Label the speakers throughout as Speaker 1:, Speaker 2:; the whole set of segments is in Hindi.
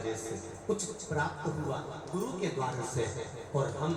Speaker 1: दरवाजे से कुछ प्राप्त हुआ, गुरु के द्वार से, और हम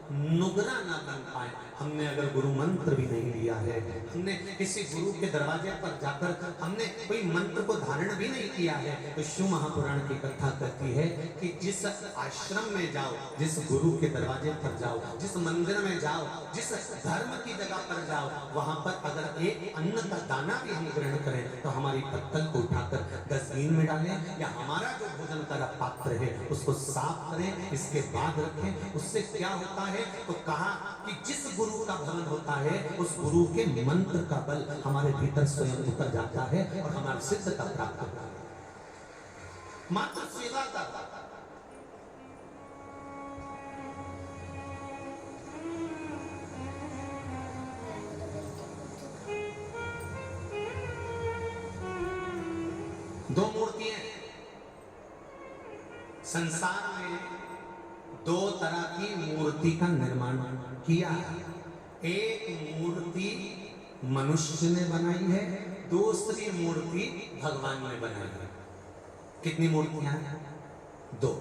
Speaker 1: नुगरा ना बन पाए, हमने अगर गुरु मंत्र भी नहीं लिया है, हमने किसी गुरु के दरवाजे पर जाकर हमने कोई मंत्र को धारण भी नहीं किया है, तो शिव महापुराण की कथा कहती है कि जिस आश्रम में जाओ, जिस गुरु के दरवाजे पर जाओ, जिस मंदिर में जाओ, जिस धर्म की जगह पर जाओ, वहां पर अगर एक अन्न का दाना भी हम ग्रहण करें तो हमारी पत्तल को उठाकर डस्टबिन में डालें, या हमारा जो भोजन का पात्र है उसको साफ करें, इसके बाद रखें। उससे क्या होता है, तो कहा कि जिस गुरु का भवन होता है उस गुरु के मंत्र का बल हमारे भीतर स्वयं उतर जाता है और हमारी सिद्धता प्राप्त होता है। मात्र सेवा का दो मूर्तियां संसार में, दो तरह की मूर्ति का निर्माण किया है। एक मूर्ति मनुष्य ने बनाई है, दूसरी मूर्ति भगवान ने बनाई है। कितनी मूर्तियां हैं? दो।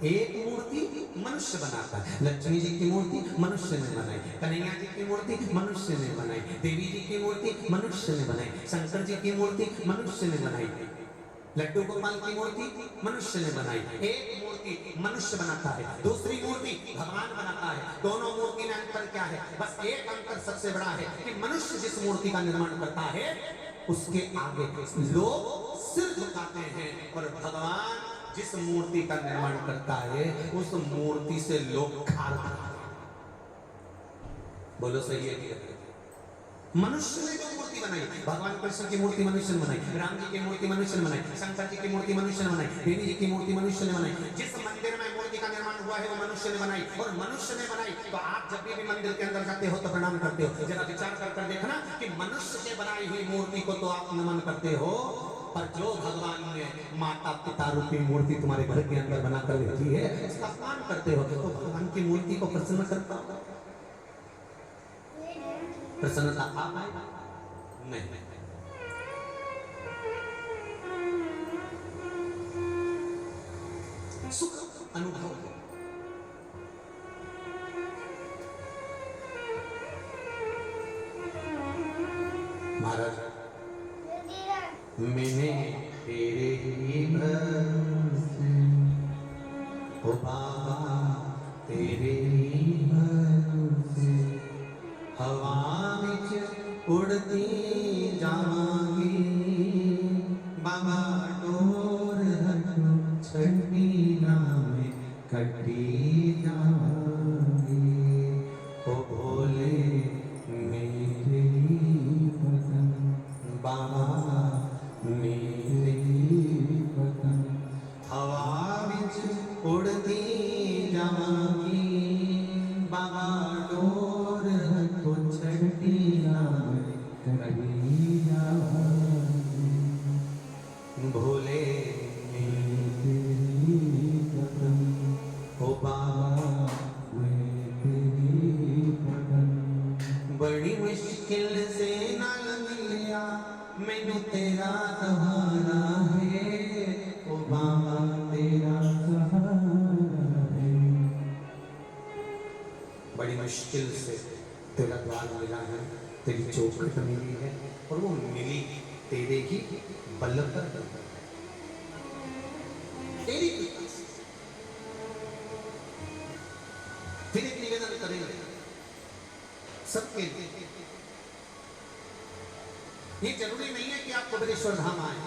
Speaker 1: एक मूर्ति मनुष्य बनाता है, लक्ष्मी जी की मूर्ति मनुष्य ने बनाई, कन्हैया जी की मूर्ति मनुष्य ने बनाई, देवी जी की मूर्ति मनुष्य ने बनाई, शंकर जी की मूर्ति मनुष्य ने बनाई, लड्डू गोपाल की मूर्ति मनुष्य ने बनाई। एक मूर्ति मनुष्य बनाता है, दूसरी मूर्ति भगवान बनाता है। दोनों मूर्ति में अंतर क्या है? बस एक अंतर सबसे बड़ा है कि मनुष्य जिस मूर्ति का निर्माण करता है उसके आगे लोग सिर झुकाते हैं, और भगवान जिस मूर्ति का निर्माण करता है उस मूर्ति से लोग खार खाते हैं। बोलो सही है? मनुष्य ने जो मूर्ति बनाई, भगवान कृष्ण की मूर्ति मनुष्य ने बनाई, राम जी की मूर्ति मनुष्य ने बनाई, शंकर जी की मूर्ति मनुष्य ने बनाई, देवी जी की मूर्ति मनुष्य ने बनाई। जिस मंदिर में मूर्ति का निर्माण हुआ है वो मनुष्य ने बनाई, और मनुष्य ने बनाई। तो आप जब भी मंदिर के अंदर जाते हो तो प्रणाम करते हो, जरा विचार कर देखना कि मनुष्य से बनाई हुई मूर्ति को तो आप नमन करते हो, पर जो भगवान ने माता पिता रूपी मूर्ति तुम्हारे घर के अंदर बनाकर भेजी है उसका अपमान करते हो। तो भगवान की मूर्ति को प्रसन्न करता हो, प्रसन्नता आ पाएगा? नहीं। सुख अनुभव महाराज, मैंने तेरे ही भरोसे, ओ बाबा तेरे ही भरोसे, हवा विच उड़ती जावांगी, बाबा डोर हटो छठी नामे कटी जावांगी, ओ भोले मेरे पतन, बाबा मेरे पतन, हवा विच उड़ती जावांगी, बाबा डोर हटो छठी नामे कटी जावांगी, भोले मेरे पतन, ओ बाबा मेरे पतन, बड़ी मुश्किल से नाल मिलिया मैनू तेरा सहारा है, ओ बाबा तेरा सहारा है। बड़ी मुश्किल से तेरा द्वार मिला है, तेरी चौखट मिली है, और वो मिली तेरे ही बल पर, तेरी कृपा से। फिर एक निवेदन करेंगे सबके लिए, ये जरूरी नहीं है कि आप कबीरेश्वर धाम आए,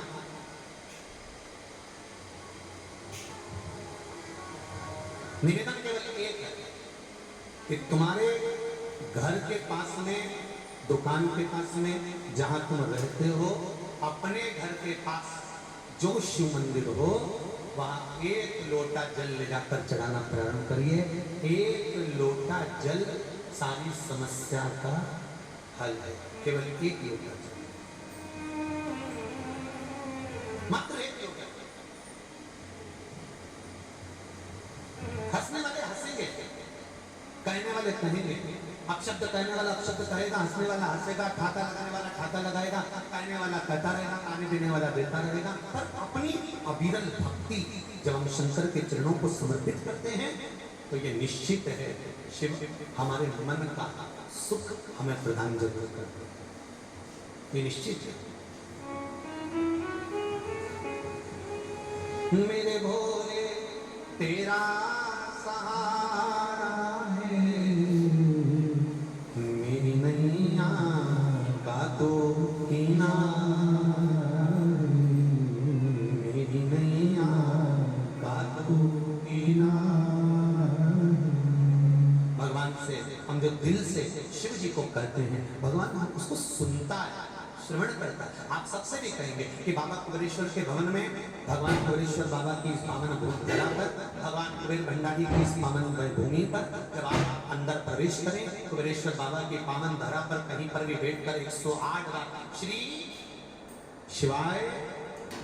Speaker 1: निवेदन केवल एक है कि तुम्हारे घर के पास में, दुकान के पास में, जहां तुम रहते हो, अपने घर के पास जो शिव मंदिर हो वहां एक लोटा जल ले जाकर चढ़ाना प्रारंभ करिए। एक लोटा जल सारी समस्या का हल है, केवल एक लोटा जल, मात्र एक लोटा। हंसने वाले हंसेंगे, कहने वाले कहेंगे, अपशब्द कहने वाला अपशब्द कहेगा, हंसने वाला हंसेगा, ठाता लगाने वाला ठाता लगाएगा, कहने वाला कहता रहेगा, खाने पीने वाला देता रहेगा, पर अपनी अविरल भक्ति जब हम शंकर के चरणों को समर्पित करते हैं तो ये निश्चित है शिव हमारे मन का सुख हमें प्रदान जरूर करते हैं, ये निश्चित है। मेरे भोले तेरा सहारा है, मेरी नैया का तो किनारा, मेरी नैया का तो किनारा। भगवान से हम जो दिल से शिव जी को कहते हैं, भगवान उसको सुनता है, श्रवण करता है। आप सबसे भी कहेंगे कि बाबा कुबेरेश्वर के भवन में भगवान कुबेरेश्वर बाबा की इस पावन धरा पर, भगवान कुबेर भंडारी की इस पावन भूमि पर जब आप अंदर प्रवेश करें, कुबेरेश्वर बाबा की पावन धरा पर कहीं पर भी बैठकर 108 बार श्री शिवाय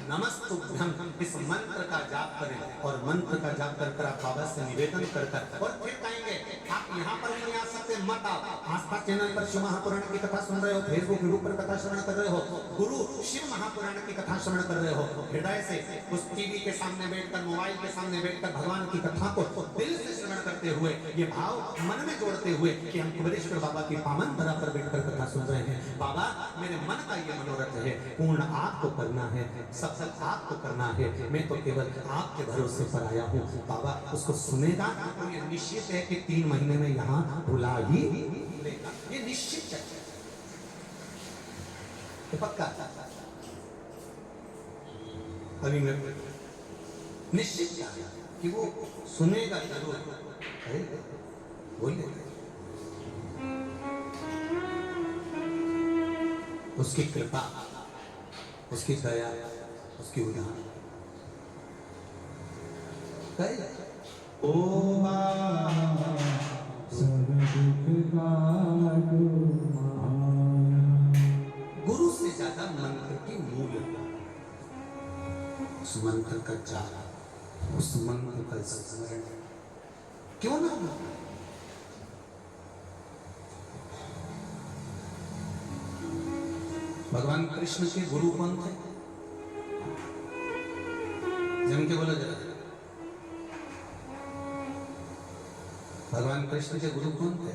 Speaker 1: नमस्तुभ्यम इस मंत्र का जाप करें, और मंत्र का जाप कर आप बाबा से निवेदन कर और फिर कहेंगे आप यहाँ पर नहीं आ सकते, मत आओ। आस्था चैनल पर शिव महापुराण की कथा सुन रहे हो, फेसबुक यूट्यूब पर कथा श्रवण कर रहे हो, गुरु शिव महापुराण की कथा श्रवण कर रहे हो, हृदय से उस टीवी के सामने बैठकर, मोबाइल के सामने बैठकर भगवान की कथा को दिल से श्रवण करते हुए, ये भाव मन में जोड़ते हुए कि हम कुबेरेश्वर बाबा की पावन धरा पर बैठकर कथा सुन रहे हैं। बाबा मेरे मन का ये मनोरथ है, पूर्ण आपको करना है, सब आपको करना है, मैं तो केवल आपके भरोसे पर आया हूँ। बाबा उसको सुनेगा तो ये निश्चित है कि 3 महीने में यहाँ बुला ही लेगा, ये निश्चित है, ये पक्का। अभी मैं निश्चित है कि वो सुनेगा जरूर, बोलेगा। उसकी कृपा, उसकी दया, उसकी उदाहरण ओ गुरु से ज्यादा मंत्र की मूल, उस मंत्र का जाप, उस मंत्र का स्मरण क्यों ना हो। भगवान कृष्ण के गुरु कौन थे? जम के बोला जरा, भगवान कृष्ण के गुरु कौन थे?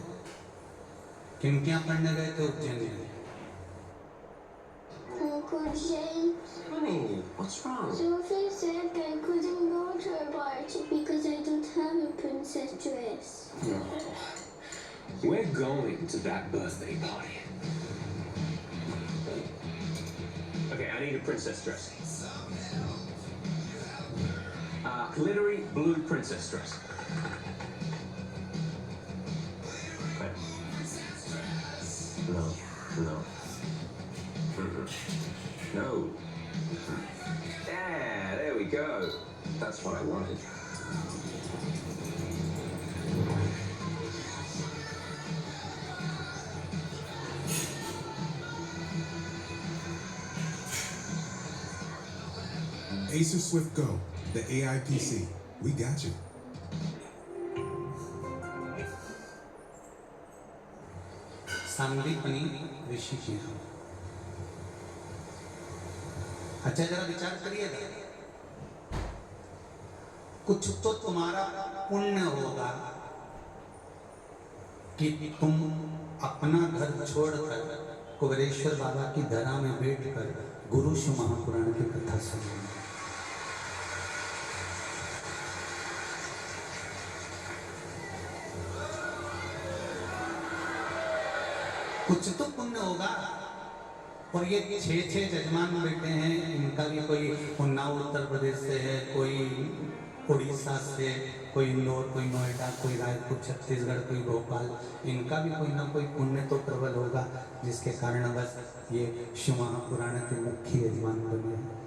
Speaker 1: किन क्या पढ़ने गए थे उज्जैन में?
Speaker 2: What's wrong?
Speaker 3: So they said I couldn't go to a party because I don't have a princess dress.
Speaker 2: No. We're going to that birthday party. Okay, I need a princess dress. Glittery blue princess dress. No, no. No. Yeah, there we go. That's what I wanted.
Speaker 4: Acer Swift Go, the AI PC. We got you.
Speaker 1: Sandipani ऋषि की। अच्छा जरा विचार करिएगा, कुछ तो तुम्हारा पुण्य होगा कि तुम अपना घर छोड़कर कुबेरेश्वर बाबा की धरा में बैठकर गुरु शिव महापुराण की कथा सुनो। कुछ तो पुण्य होगा। और ये 6 जजमान बैठे हैं, इनका भी कोई उन्नाव उत्तर प्रदेश से है, कोई उड़ीसा से, कोई इंदौर, कोई नोएडा, कोई रायपुर छत्तीसगढ़, कोई भोपाल, इनका भी कोई ना कोई पुण्य तो प्रबल होगा जिसके कारण बस ये शिव महापुराण के मुख्य यजमान बने हैं।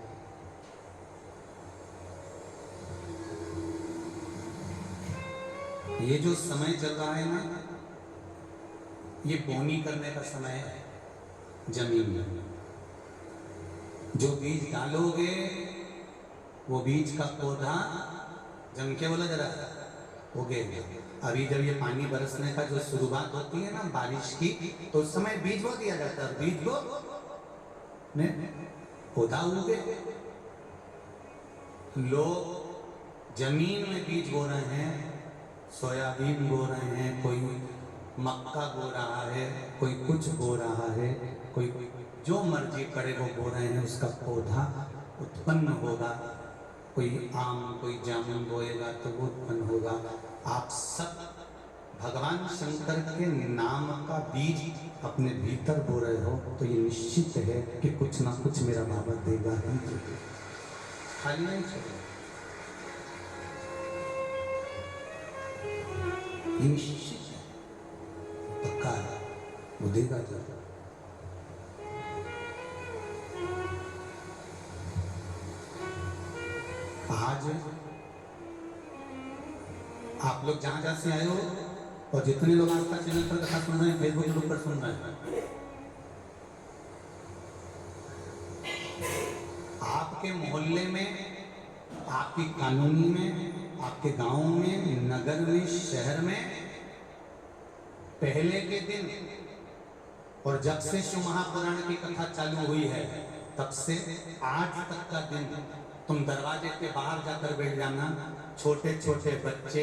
Speaker 1: ये जो समय चल रहा है ना, ये बोनी करने का समय है। जमीन में जो बीज डालोगे वो बीज का पौधा जम के बोला जरा उगेगा। अभी जब ये पानी बरसने का जो शुरुआत होती है ना बारिश की, तो उस समय बीज बो दिया जाता है, बीज बो ने पौधा उगे। लोग जमीन में बीज बो रहे हैं, सोयाबीन बो रहे हैं, कोई मक्का बो रहा है, कोई कुछ बो रहा है, कोई जो मर्जी करे वो बो रहे हैं, उसका पौधा उत्पन्न होगा। कोई आम कोई जामुन बोएगा तो वो उत्पन्न होगा। आप सब भगवान शंकर के नाम का बीज अपने भीतर बो रहे हो तो ये निश्चित है कि कुछ ना कुछ मेरा बाबा देगा ही, खाली नहीं छोड़ेगा। ये निश्चित है, पक्का है, वो देगा जरूर। आज आप लोग जहां जहां से आए हो और जितने लोग आपका चैनल पर कथा सुन रहे हैं, फेसबुक ग्रुप पर सुन रहे हैं, आपके मोहल्ले में, आपकी कॉलोनी में, आपके गांव में, नगर में, शहर में पहले के दिन और जब से शिव महापुराण की कथा चालू हुई है तब से आज तक का दिन तुम दरवाजे के बाहर जाकर बैठ जाना। छोटे छोटे बच्चे,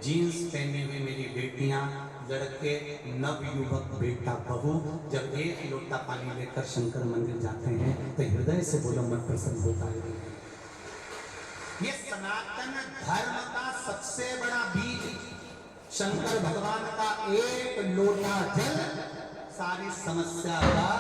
Speaker 1: जीन्स पहनी हुई मेरी बेटियां, लड़के, नवयुवक, बेटा बहू जब एक लोटा पानी लेकर शंकर मंदिर जाते हैं तो हृदय से बोलो मन प्रसन्न होता है। ये सनातन धर्म का सबसे बड़ा बीज, शंकर भगवान का एक लोटा जल सारी समस्या का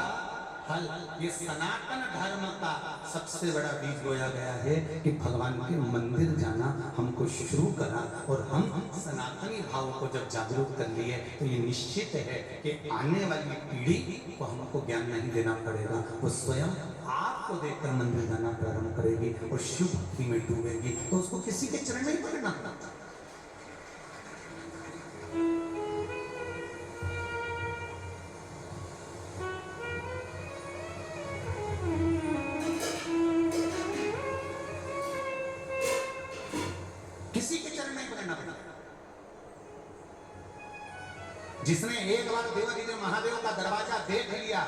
Speaker 1: हल। ये सनातन धर्म का सबसे बड़ा बीज बोया गया है कि भगवान के मंदिर जाना हमको शुरू करा और हम सनातनी भाव को जब जागरूक कर लिए तो ये निश्चित है कि आने वाली पीढ़ी को हमको ज्ञान नहीं देना पड़ेगा, वो स्वयं आपको देखकर मंदिर जाना प्रारंभ करेगी और शिव भक्ति में डूबेगी। तो उसको किसी के चरण में ही पड़ना पड़ता। किसी के चरण में पकड़ना पड़ा। जिसने एक बार देवादिदेव महादेव का दरवाजा देख लिया,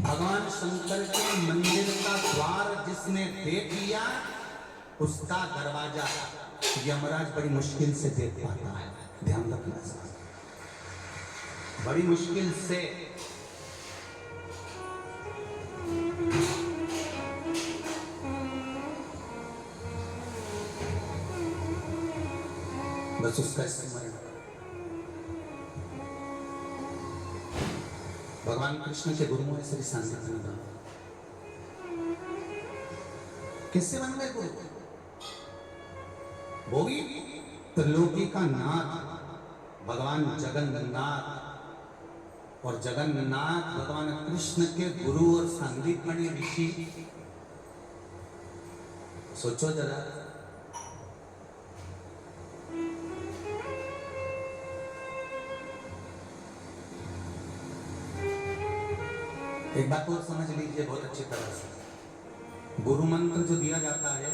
Speaker 1: भगवान शंकर के मंदिर का द्वार जिसने देख लिया, उसका दरवाजा यमराज बड़ी मुश्किल से देख पाता है। ध्यान रखना, बड़ी मुश्किल से। बस उसका स्मरण। भगवान कृष्ण के गुरुओं श्री सांदीपनि बाबा किससे बन गए गुरु? वो भी त्रिलोकी का नाथ भगवान जगन्नाथ, और जगन्नाथ भगवान कृष्ण के गुरु और सांदीपनि ऋषि। सोचो जरा, एक बात और समझ लीजिए बहुत अच्छी तरह से। गुरु मंत्र जो दिया जाता है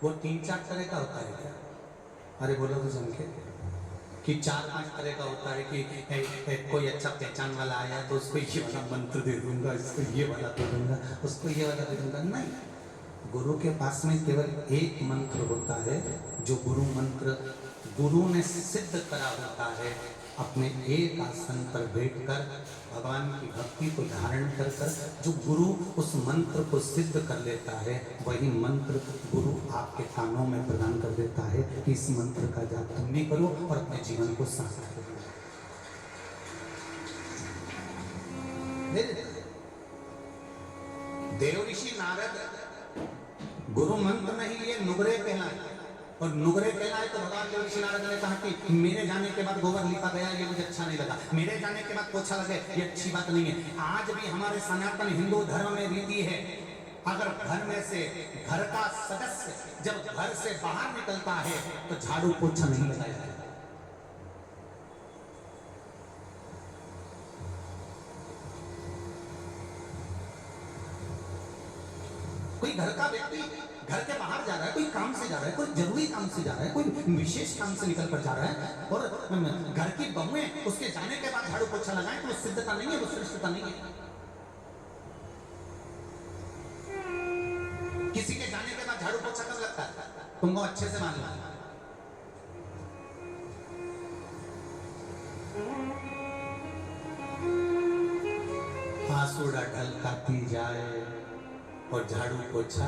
Speaker 1: वो 3-4 तरह का होता है क्या? अरे बोलो तो जम के कि 4-5 तरह का होता है कि कोई अच्छा पहचान वाला आया तो उसको ये वाला मंत्र दे दूंगा, इसको ये वाला दे दूंगा, उसको ये वाला दे दूंगा। नहीं, गुरु के पास में केवल एक मंत्र होता है जो गुरु मंत्र गुरु ने सिद्ध करा होता है। अपने एक आसन पर बैठकर भगवान की भक्ति को धारण कर जो गुरु उस मंत्र को सिद्ध कर लेता है, वही मंत्र गुरु आपके कानों में प्रदान कर देता है कि इस मंत्र का जाप तुम भी करो और अपने जीवन को सार्थक करो। देव ऋषि नारद गुरु मंत्र नहीं लिए, नुगरे कहलाए, और नुगरे कहलाए तो भगवान देव ऋषि नारद ने कहा कि मेरे जाने के बाद गोबर लिपा गया, ये मुझे अच्छा नहीं लगा, मेरे जाने के बाद पोछा लगे, ये अच्छी बात नहीं है। आज भी हमारे सनातन हिंदू धर्म में रीति है, अगर घर में से घर का सदस्य जब घर से बाहर निकलता है तो झाड़ू पोछा नहीं लगाया जाता। कोई घर का व्यक्ति घर के बाहर जा रहा है, कोई काम से जा रहा है, कोई जरूरी काम से जा रहा है, कोई विशेष काम से निकल कर जा रहा है, और घर की बहुएं उसके जाने के बाद झाड़ू पोछा लगाएं तो वो सिद्धता नहीं है, वो श्रेष्ठता नहीं है। किसी के जाने के बाद झाड़ू पोछा कब लगता है? तुमको अच्छे से मालूम है। आसूड़ा ढलकाती जाए और झाड़ू पोछा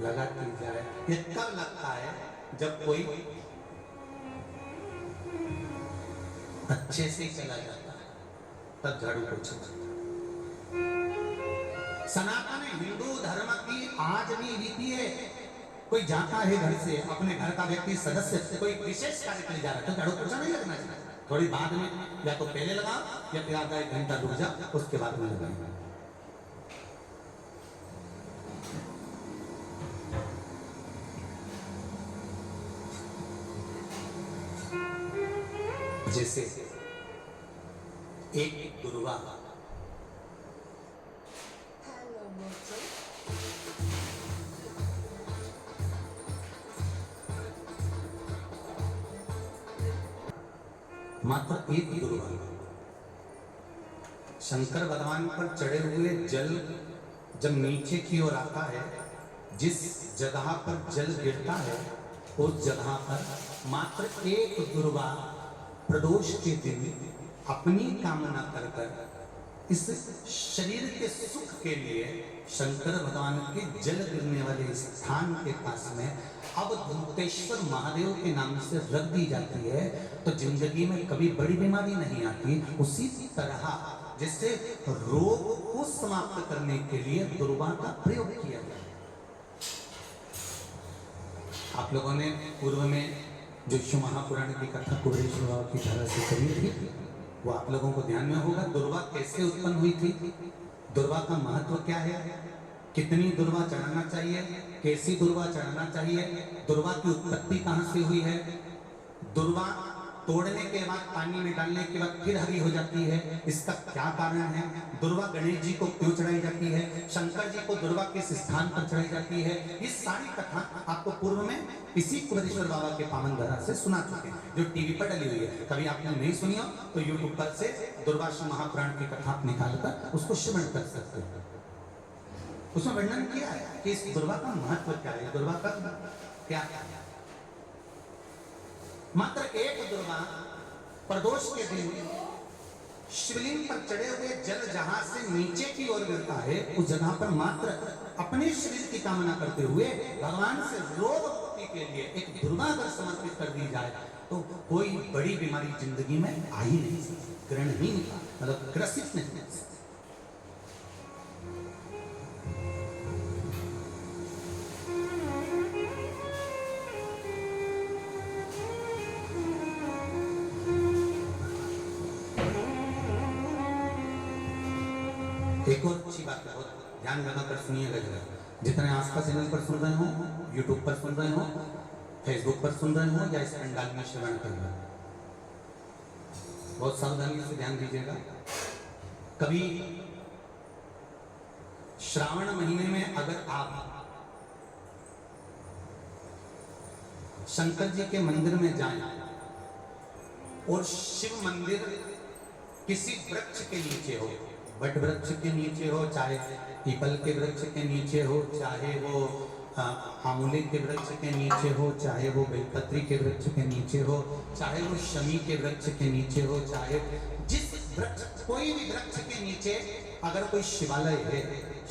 Speaker 1: लगाती जाए। ये कब लगता है? जब कोई अच्छे से चला जाता है, तब झाड़ू पोछा। सनातन हिंदू धर्म की आज भी रीति है, कोई जाता है घर से, अपने घर का व्यक्ति सदस्य कोई विशेष कार्य के लिए जा रहा है तो झाड़ू पोछा नहीं लगना चाहिए। थोड़ी बाद में या तो पहले लगाओ या फिर आधा एक घंटा रुक जाओ, उसके बाद में लगाओ। जैसे एक दुर्वा मात्र एक दुर्वा शंकर भगवान पर चढ़े हुए जल जब नीचे की ओर आता है, जिस जगह पर जल गिरता है उस जगह पर मात्र एक दुर्वा प्रदोष के दिन अपनी कामना कर कर इस शरीर के सुख के लिए शंकर भगवान के जल गिरने वाले स्थान के पास में अब धूतेश्वर महादेव के नाम से रख दी जाती है, तो जिंदगी में कभी बड़ी बीमारी नहीं आती। उसी तरह जिससे रोग को समाप्त करने के लिए दुर्वा का प्रयोग किया गया। आप लोगों ने पूर्व में जो शिव महापुराण की कथा कुबेरेश्वर बाबा की तरह से करी थी, वो आप लोगों को ध्यान में होगा। दुर्वा कैसे उत्पन्न हुई थी, दुर्वा का महत्व क्या है, कितनी दुर्वा चढ़ाना चाहिए, कैसी दुर्वा चढ़ाना चाहिए, दुर्वा की उत्पत्ति कहाँ से हुई है, दुर्वा तोड़ने के बाद पानी में डालने के बाद फिर हरी हो जाती है, इसका क्या कारण है, दुर्वा गणेश जी को क्यों चढ़ाई जाती है, शंकर जी को दुर्वा किस स्थान पर चढ़ाई जाती है, ये सारी कथा आपको पूर्व में इसी कुबेरेश्वर बाबा के पावन धरा से सुना चुके हैं, जो टीवी पर डली हुई है। कभी आपने नहीं सुनी हो तो यूट्यूब पर से दुर्वा शिव महापुराण की कथा आप निकालकर उसको श्रवण कर सकते हो। उसमें वर्णन किया है कि इस दुर्वा का महत्व क्या है, दुर्वा का क्या है। मात्र एक दुर्वा प्रदोष के दिन शिवलिंग पर चढ़े हुए जल जहां से नीचे की ओर गिरता है, उस जगह पर मात्र अपने शरीर की कामना करते हुए भगवान से रोग मुक्ति के लिए एक दुर्वा अगर समर्पित कर दी जाए तो कोई बड़ी बीमारी जिंदगी में आ ही नहीं सकती, ग्रहण ही नहीं, मतलब ग्रसित नहीं हो सकती। एक और अच्छी बात है, बहुत ध्यान लगाकर सुनिएगा जरा। जितने आसपास चैनल पर सुन रहे हो, यूट्यूब पर सुन रहे हो, फेसबुक पर सुन रहे हो या इस पंडाल में श्रवण कर रहे हो, बहुत सावधानी से ध्यान दीजिएगा। कभी श्रावण महीने में अगर आप शंकर जी के मंदिर में जाएं और शिव मंदिर किसी वृक्ष के नीचे हो, वट वृक्ष के नीचे हो, चाहे पीपल के वृक्ष के नीचे हो, चाहे वो आमूले के वृक्ष के नीचे हो, चाहे वो बेलपत्री के वृक्ष के नीचे हो, चाहे वो शमी के वृक्ष के नीचे हो, चाहे जिस वृक्ष कोई भी वृक्ष के नीचे अगर कोई शिवालय है,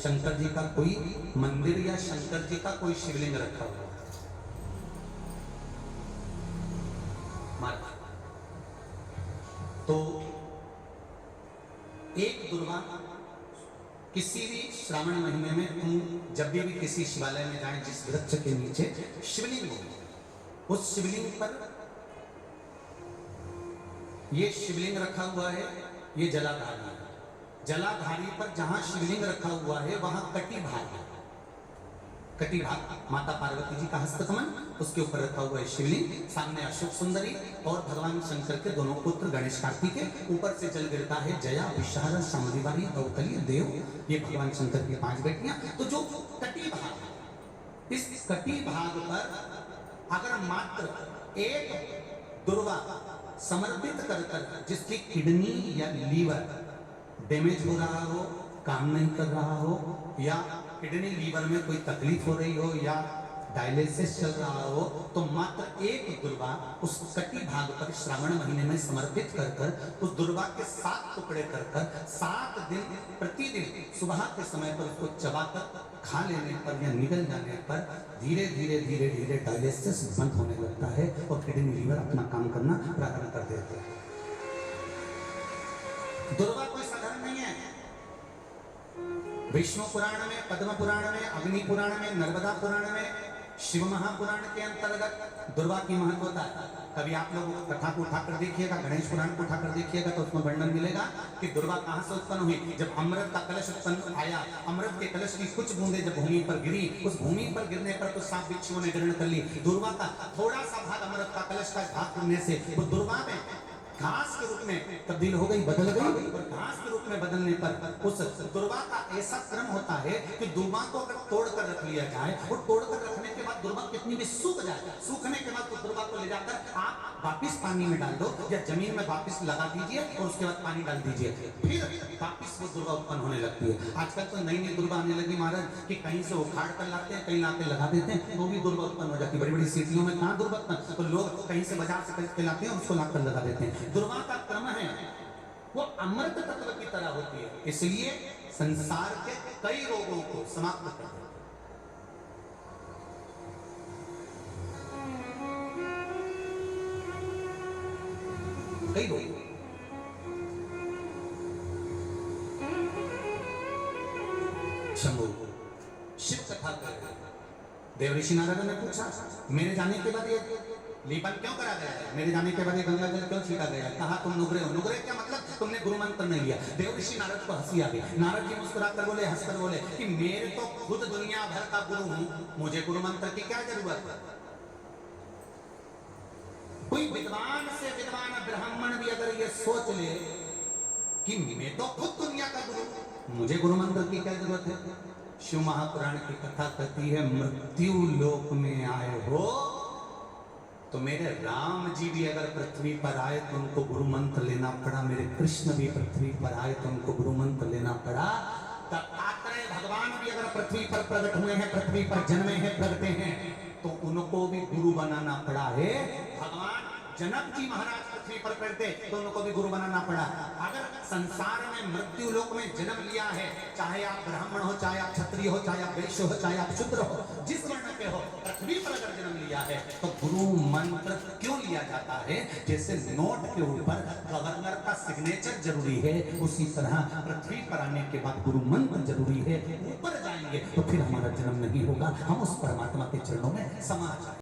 Speaker 1: शंकर जी का कोई मंदिर या शंकर जी का कोई शिवलिंग रखा हुआ तो एक दुर्वा किसी भी श्रावण महीने में तुम जब भी किसी शिवालय में जाएं, जिस वृक्ष के नीचे शिवलिंग हो, उस शिवलिंग पर ये शिवलिंग रखा हुआ है, ये जलाधारी है। जलाधारी पर जहां शिवलिंग रखा हुआ है वहां कटी भाग है, कटी भाग माता पार्वती जी का हस्तकमल, उसके ऊपर रखा हुआ है शिवलिंग, सामने अशोक सुंदरी और भगवान शंकर के दोनों पुत्र गणेश कार्तिकेय, ऊपर से जल गिरता है जया, विशाला, शांतिवारी, गौतली, देव, ये भगवान शंकर की 5 बेटियां। तो जो कटी भाग है, इस कटी भाग पर अगर मात्र एक दुर्वा समर्पित कर कर जिसकी किडनी या लीवर डैमेज हो रहा हो, काम नहीं कर रहा हो, या किडनी लीवर में कोई तकलीफ हो रही हो, या डायलिसिस चल रहा हो तो मात्र एक दुर्वा उस कटी भाग पर श्रावण महीने में समर्पित कर कर उस दुर्वा के 7 टुकड़े कर कर 7 दिन प्रतिदिन सुबह के समय पर उसको चबाकर खा लेने पर या निगल जाने पर धीरे धीरे धीरे धीरे डायलिसिस बंद होने लगता है और किडनी लीवर अपना काम करना प्रारंभ कर देते हैं। दुर्वा कोई साधारण नहीं है। विष्णु पुराण में, पद्म पुराण में, अग्नि पुराण में, नर्मदा पुराण में, शिव महापुराण के अंतर्गत दुर्वा की महत्वता है। कभी आप लोग कथा को उठाकर देखिएगा, गणेश पुराण को उठाकर देखिएगा तो उसमें वर्णन मिलेगा कि दुर्वा कहां से उत्पन्न हुई। जब अमृत का कलश उत्पन्न आया, अमृत के कलश की कुछ बूंदें जब भूमि पर गिरी, उस भूमि पर गिरने पर तो सांप बिच्छुओं ने ग्रहण कर ली। दुर्वा का थोड़ा सा भाग अमृत का कलश का भाग करने से वो दुर्वा में घास के रूप में तब्दील हो गई, बदल गई। और घास के रूप में बदलने पर उस दुर्वा का ऐसा क्रम होता है कि दुर्वा को अगर तोड़कर रख लिया जाए और तोड़कर रखने के बाद दुर्वा कितनी भी सूख जाए, सूखने के बाद उस दुर्वा को ले जाकर आप वापिस पानी में डाल दो या जमीन में वापिस लगा दीजिए और उसके बाद पानी डाल दीजिए, फिर वापिस वो दुर्वा उत्पन्न होने लगती है। आजकल तो नई नई दुर्वा आने लगी महाराज कि कहीं से उखाड़ कर लाते हैं, कहीं लाके लगा देते हैं तो भी दुर्वा उत्पन्न हो जाती है। बड़ी बड़ी सिटियों में कहाँ दुर्वा उत्पन्न, तो लोग कहीं से बाजार से खरीद के लाते हैं, उसको लाकर लगा देते हैं। दुर्वा का क्रम है वो अमृत तत्व की तरह होती है, इसलिए संसार के कई रोगों को समाप्त कर देती है। कई रोग शंभु शिव कथा कर रहे, देवऋषि नारद ने पूछा मेरे जाने के बाद ये लेपन क्यों करा गया है, मेरे जाने के बाद ये गंगा जल क्यों छीटा गया। कहा तुम नुगरे हो। नुगरे क्या मतलब, तुमने गुरु मंत्र नहीं लिया। देवऋषि नारद को हंसी आ गई। नारद जी मुस्कुराकर बोले, हंसकर बोले कि मेरे तो खुद दुनिया भर का गुरु हूं, मुझे गुरु मंत्र की क्या जरूरत है। कोई विद्वान से विद्वान ब्राह्मण भी अगर ये सोच ले कि मैं तो खुद दुनिया का गुरु, मुझे गुरु मंत्र की क्या जरूरत है। शिव महापुराण की कथा कहती है मृत्यु लोक में आए हो तो मेरे राम जी भी अगर पृथ्वी पर आए तो उनको गुरु मंत्र लेना पड़ा, मेरे कृष्ण भी पृथ्वी पर आए तो उनको गुरु मंत्र लेना पड़ा। दत्तात्रेय भगवान भी अगर पृथ्वी पर प्रकट हुए हैं, पृथ्वी पर जन्मे हैं, प्रगटे हैं तो उनको भी गुरु बनाना पड़ा है। भगवान जनक जी महाराज पृथ्वी पर प्रगटे तो उनको भी गुरु बनाना पड़ा। अगर संसार में मृत्यु लोक में जन्म लिया है, चाहे आप ब्राह्मण हो, चाहे आप क्षत्रिय हो, चाहे आप वैश्य हो, चाहे आप शूद्र हो, जिस वर्ण के हो, पृथ्वी पर अगर जन्म लिया है तो गुरु मंत्र क्यों लिया जाता है। जैसे नोट के ऊपर गवर्नर का सिग्नेचर जरूरी है, उसी तरह पृथ्वी पर आने के बाद गुरु मंत्र जरूरी है। ऊपर जाएंगे तो फिर हमारा जन्म नहीं होगा, हम उस परमात्मा के चरणों में समा जाएंगे।